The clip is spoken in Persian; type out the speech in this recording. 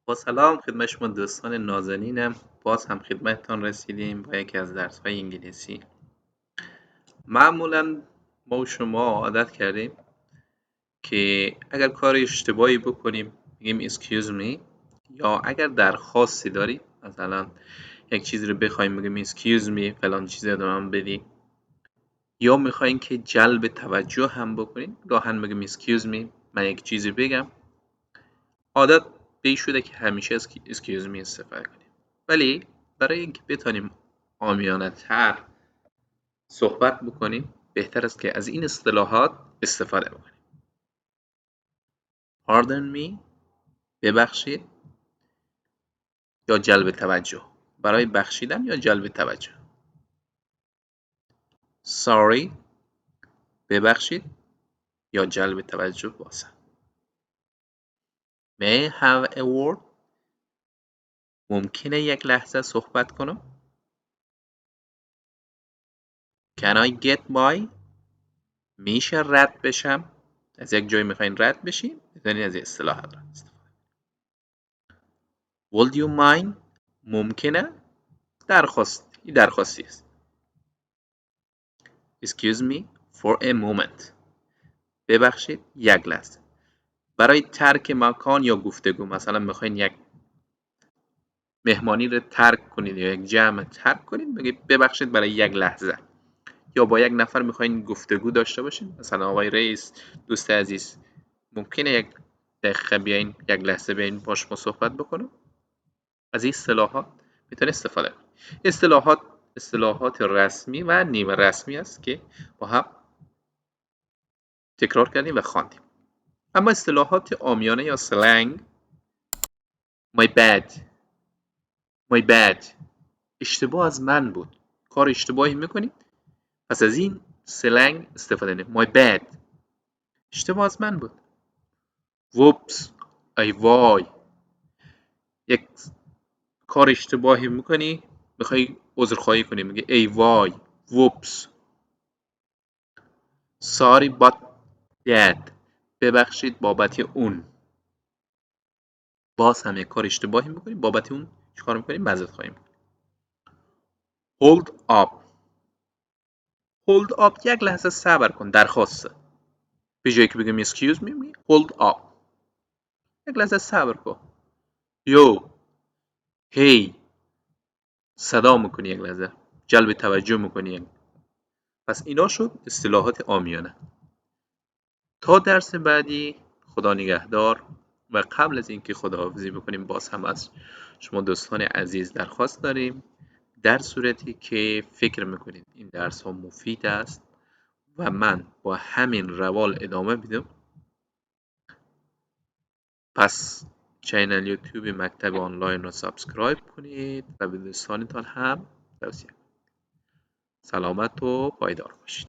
با سلام خدمت شما دوستان نازنینم. باز هم خدمتتان رسیدیم با یکی از درس‌های انگلیسی. معمولا ما و شما عادت کردیم که اگر کار اشتباهی بکنیم بگیم excuse me، یا اگر درخواستی داریم مثلا یک چیزی رو بخوایم بگیم excuse me فلان چیزی رو من بدی، یا میخواین که جلب توجه هم بکنیم گاهن بگیم excuse me من یک چیزی بگم. عادت به این شده که همیشه excuse me استفاده کنیم، ولی برای اینکه بتونیم عامیانه تر صحبت بکنیم بهتر است که از این اصطلاحات استفاده بکنیم. pardon me ببخشید، یا جلب توجه برای بخشیدن یا جلب توجه. sorry ببخشید یا جلب توجه واسه. may I have a word ممکنه یک لحظه صحبت کنم. can I get by میشه رد بشم. از یک جایی میخواین رد بشین میتونید از این اصطلاحات رد استفاده. would you mind ممکنه درخواستی است. excuse me for a moment ببخشید یک لحظه. برای ترک مکان یا گفتگو مثلا میخواین یک مهمانی رو ترک کنید یا یک جمع ترک کنید بگید ببخشید برای یک لحظه. یا با یک نفر میخواین گفتگو داشته باشین مثلا آقای رئیس دوست عزیز ممکنه یک دقیقه بیاین یک لحظه بیاین با شما صحبت بکنم. از این اصطلاحات میتونید استفاده کنید. اصطلاحات رسمی و نیمه رسمی است که با هم تکرار کردیم و خواندیم. اما اصطلاحات عامیانه یا سلنگ my bad اشتباه از من بود، کار اشتباهی میکنید پس از این سلنگ استفاده کنید. my bad اشتباه از من بود. whoops ای وای یک کار اشتباهی میکنی میخوای عذرخواهی کنی میگه ای وای whoops. sorry but that ببخشید بابت اون. باز هم یک کار اشتباهی میکنیم بابت اون چیکار میکنیم معذرت خواهی میکنیم. hold up یک لحظه صبر کن درخواسته. به جایی که بگیم excuse me hold up یک لحظه صبر کن. yo hey صدا میکنی یک لحظه جلب توجه میکنی. پس اینا شد اصطلاحات عامیانه. تا درس بعدی خدا نگهدار. و قبل از اینکه خداحافظی بکنیم باز هم از شما دوستان عزیز درخواست داریم در صورتی که فکر میکنید این درس ها مفید است و من با همین روال ادامه بدم پس چینل یوتیوب مکتب آنلاین رو سابسکرایب کنید و به دوستانتان هم توصیه کنید. سلامت و پایدار باشید.